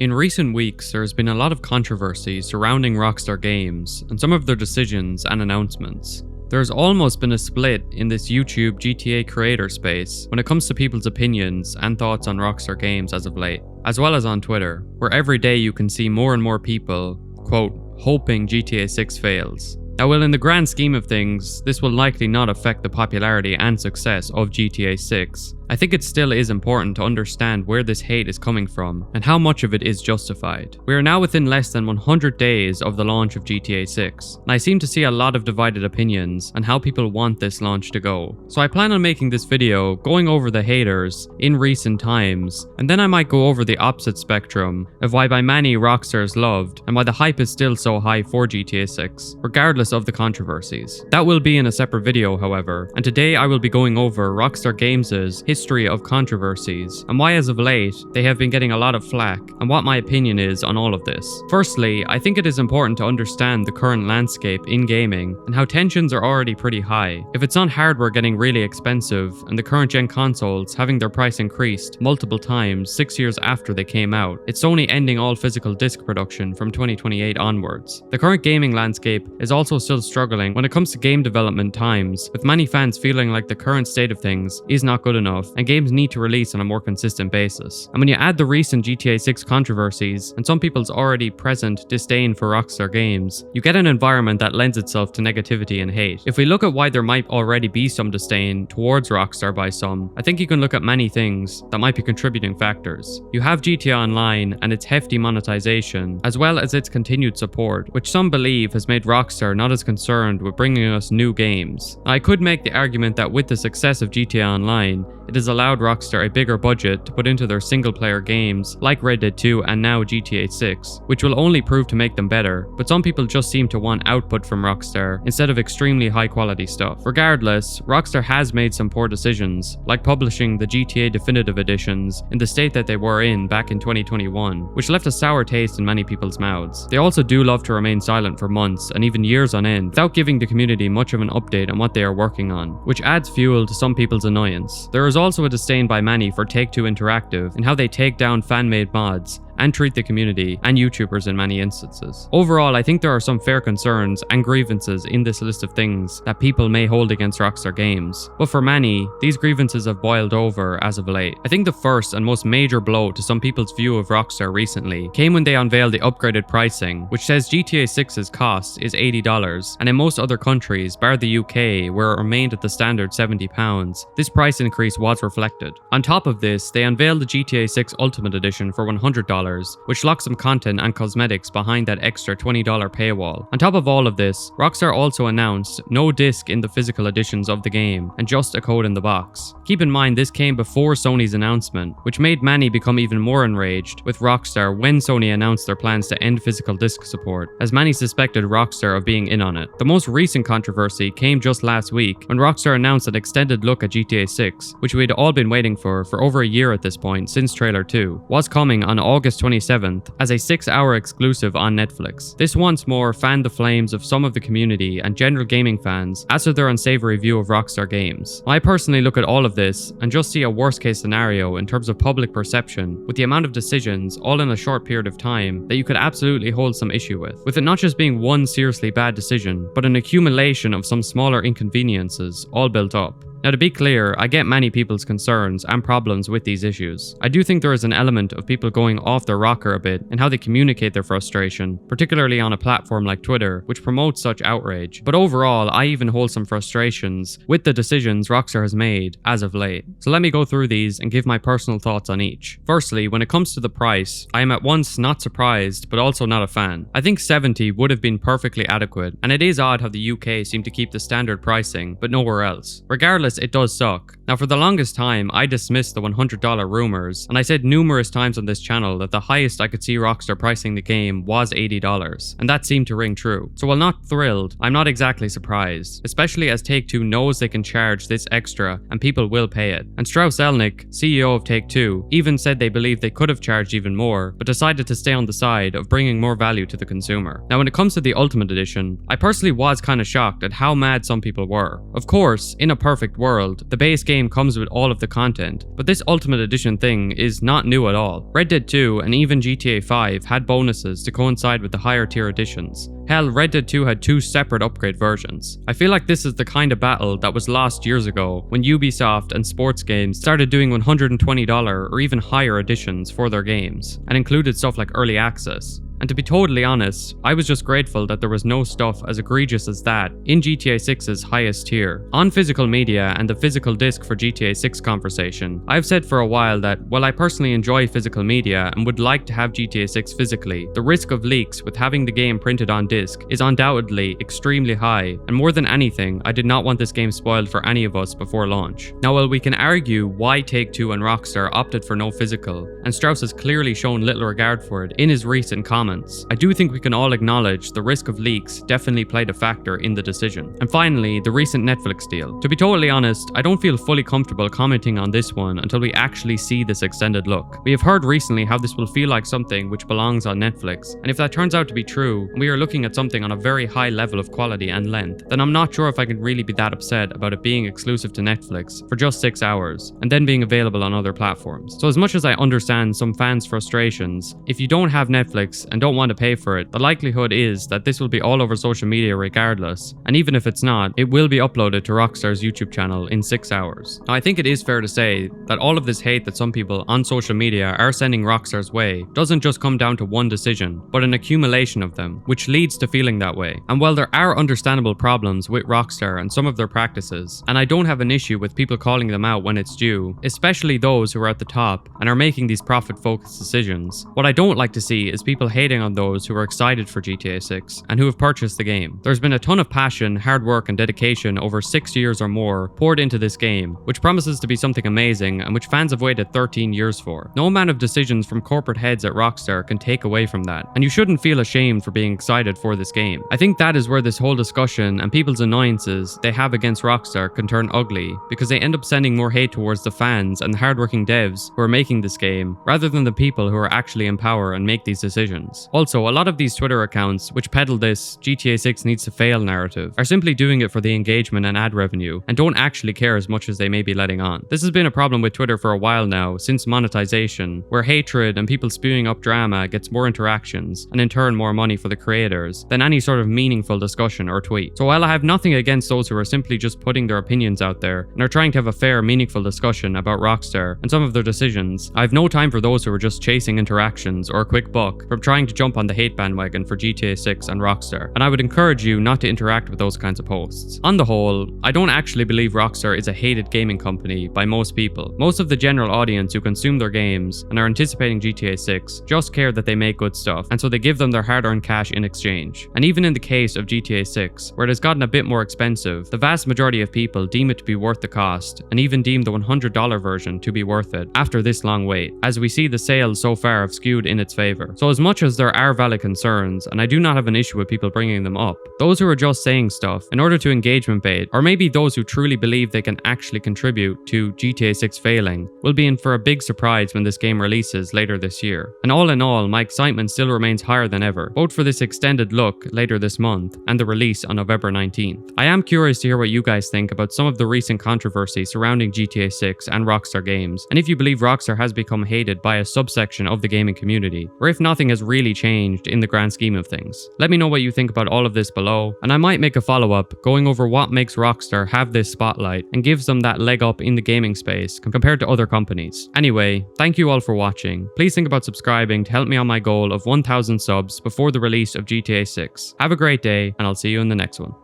In recent weeks, there has been a lot of controversy surrounding Rockstar Games and some of their decisions and announcements. There has almost been a split in this YouTube GTA creator space when it comes to people's opinions and thoughts on Rockstar Games as of late, as well as on Twitter, where every day you can see more and more people, quote, hoping GTA 6 fails. Now, while in the grand scheme of things, this will likely not affect the popularity and success of GTA 6, I think it still is important to understand where this hate is coming from and how much of it is justified. We are now within less than 100 days of the launch of GTA 6, and I seem to see a lot of divided opinions on how people want this launch to go. So I plan on making this video going over the haters in recent times, and then I might go over the opposite spectrum of why by many Rockstar is loved and why the hype is still so high for GTA 6, regardless of the controversies. That will be in a separate video, however, and today I will be going over Rockstar Games' history of controversies and why as of late they have been getting a lot of flack and what my opinion is on all of this. Firstly, I think it is important to understand the current landscape in gaming and how tensions are already pretty high. If it's not hardware getting really expensive and the current gen consoles having their price increased multiple times 6 years after they came out, it's Sony ending all physical disc production from 2028 onwards. The current gaming landscape is also still struggling when it comes to game development times, with many fans feeling like the current state of things is not good enough and games need to release on a more consistent basis. And when you add the recent GTA 6 controversies and some people's already present disdain for Rockstar Games, you get an environment that lends itself to negativity and hate. If we look at why there might already be some disdain towards Rockstar by some, I think you can look at many things that might be contributing factors. You have GTA Online and its hefty monetization, as well as its continued support, which some believe has made Rockstar not as concerned with bringing us new games. Now, I could make the argument that with the success of GTA Online, it has allowed Rockstar a bigger budget to put into their single-player games like Red Dead 2 and now GTA 6, which will only prove to make them better, but some people just seem to want output from Rockstar instead of extremely high-quality stuff. Regardless, Rockstar has made some poor decisions, like publishing the GTA Definitive Editions in the state that they were in back in 2021, which left a sour taste in many people's mouths. They also do love to remain silent for months and even years on end without giving the community much of an update on what they are working on, which adds fuel to some people's annoyance. There is also a disdain by many for Take-Two Interactive and how they take down fan-made mods and treat the community and YouTubers in many instances. Overall, I think there are some fair concerns and grievances in this list of things that people may hold against Rockstar Games, but for many, these grievances have boiled over as of late. I think the first and most major blow to some people's view of Rockstar recently came when they unveiled the upgraded pricing, which says GTA 6's cost is $80, and in most other countries, bar the UK, where it remained at the standard £70, this price increase was reflected. On top of this, they unveiled the GTA 6 Ultimate Edition for $100, which locks some content and cosmetics behind that extra $20 paywall. On top of all of this, Rockstar also announced no disc in the physical editions of the game and just a code in the box. Keep in mind this came before Sony's announcement, which made many become even more enraged with Rockstar when Sony announced their plans to end physical disc support, as many suspected Rockstar of being in on it. The most recent controversy came just last week when Rockstar announced an extended look at GTA 6, which we'd all been waiting for over a year at this point since trailer 2, was coming on August 27th as a 6-hour exclusive on Netflix. This once more fanned the flames of some of the community and general gaming fans as to their unsavory view of Rockstar Games. I personally look at all of this and just see a worst case scenario in terms of public perception with the amount of decisions all in a short period of time that you could absolutely hold some issue with it not just being one seriously bad decision, but an accumulation of some smaller inconveniences all built up. Now, to be clear, I get many people's concerns and problems with these issues. I do think there is an element of people going off their rocker a bit in how they communicate their frustration, particularly on a platform like Twitter, which promotes such outrage. But overall, I even hold some frustrations with the decisions Rockstar has made as of late. So let me go through these and give my personal thoughts on each. Firstly, when it comes to the price, I am at once not surprised, but also not a fan. I think 70 would have been perfectly adequate, and it is odd how the UK seemed to keep the standard pricing, but nowhere else. Regardless, it does suck. Now, for the longest time, I dismissed the $100 rumors, and I said numerous times on this channel that the highest I could see Rockstar pricing the game was $80, and that seemed to ring true. So while not thrilled, I'm not exactly surprised, especially as Take-Two knows they can charge this extra and people will pay it. And Strauss Zelnick, CEO of Take-Two, even said they believe they could have charged even more, but decided to stay on the side of bringing more value to the consumer. Now, when it comes to the Ultimate Edition, I personally was kind of shocked at how mad some people were. Of course, in a perfect world, the base game comes with all of the content, but this Ultimate Edition thing is not new at all. Red Dead 2 and even GTA 5 had bonuses to coincide with the higher tier editions. Hell, Red Dead 2 had 2 separate upgrade versions. I feel like this is the kind of battle that was lost years ago when Ubisoft and sports games started doing $120 or even higher editions for their games, and included stuff like early access. And to be totally honest, I was just grateful that there was no stuff as egregious as that in GTA 6's highest tier. On physical media and the physical disc for GTA 6 conversation, I've said for a while that while I personally enjoy physical media and would like to have GTA 6 physically, the risk of leaks with having the game printed on disc is undoubtedly extremely high, and more than anything, I did not want this game spoiled for any of us before launch. Now, while we can argue why Take-Two and Rockstar opted for no physical, and Strauss has clearly shown little regard for it in his recent comments, I do think we can all acknowledge the risk of leaks definitely played a factor in the decision. And finally, the recent Netflix deal. To be totally honest, I don't feel fully comfortable commenting on this one until we actually see this extended look. We have heard recently how this will feel like something which belongs on Netflix, and if that turns out to be true, and we are looking at something on a very high level of quality and length, then I'm not sure if I can really be that upset about it being exclusive to Netflix for just 6 hours, and then being available on other platforms. So as much as I understand some fans' frustrations, if you don't have Netflix and don't want to pay for it, the likelihood is that this will be all over social media regardless, and even if it's not, it will be uploaded to Rockstar's YouTube channel in 6 hours. Now, I think it is fair to say that all of this hate that some people on social media are sending Rockstar's way doesn't just come down to one decision, but an accumulation of them, which leads to feeling that way. And while there are understandable problems with Rockstar and some of their practices, and I don't have an issue with people calling them out when it's due, especially those who are at the top and are making these profit-focused decisions, what I don't like to see is people hating on those who are excited for GTA 6 and who have purchased the game. There's been a ton of passion, hard work, and dedication over 6 years or more poured into this game, which promises to be something amazing and which fans have waited 13 years for. No amount of decisions from corporate heads at Rockstar can take away from that, and you shouldn't feel ashamed for being excited for this game. I think that is where this whole discussion and people's annoyances they have against Rockstar can turn ugly, because they end up sending more hate towards the fans and the hardworking devs who are making this game, rather than the people who are actually in power and make these decisions. Also, a lot of these Twitter accounts which peddle this GTA 6 needs to fail narrative are simply doing it for the engagement and ad revenue, and don't actually care as much as they may be letting on. This has been a problem with Twitter for a while now, since monetization, where hatred and people spewing up drama gets more interactions, and in turn more money for the creators, than any sort of meaningful discussion or tweet. So while I have nothing against those who are simply just putting their opinions out there, and are trying to have a fair, meaningful discussion about Rockstar and some of their decisions, I have no time for those who are just chasing interactions or a quick buck from trying to jump on the hate bandwagon for GTA 6 and Rockstar, and I would encourage you not to interact with those kinds of posts. On the whole, I don't actually believe Rockstar is a hated gaming company by most people. Most of the general audience who consume their games and are anticipating GTA 6 just care that they make good stuff, and so they give them their hard-earned cash in exchange. And even in the case of GTA 6, where it has gotten a bit more expensive, the vast majority of people deem it to be worth the cost, and even deem the $100 version to be worth it after this long wait, as we see the sales so far have skewed in its favor. So as much as there are valid concerns, and I do not have an issue with people bringing them up, those who are just saying stuff in order to engagement bait, or maybe those who truly believe they can actually contribute to GTA 6 failing, will be in for a big surprise when this game releases later this year. And all in all, my excitement still remains higher than ever, both for this extended look later this month and the release on November 19th. I am curious to hear what you guys think about some of the recent controversy surrounding GTA 6 and Rockstar games, and if you believe Rockstar has become hated by a subsection of the gaming community, or if nothing has really changed in the grand scheme of things. Let me know what you think about all of this below, and I might make a follow-up going over what makes Rockstar have this spotlight and gives them that leg up in the gaming space compared to other companies. Anyway, thank you all for watching. Please think about subscribing to help me on my goal of 1,000 subs before the release of GTA 6. Have a great day, and I'll see you in the next one.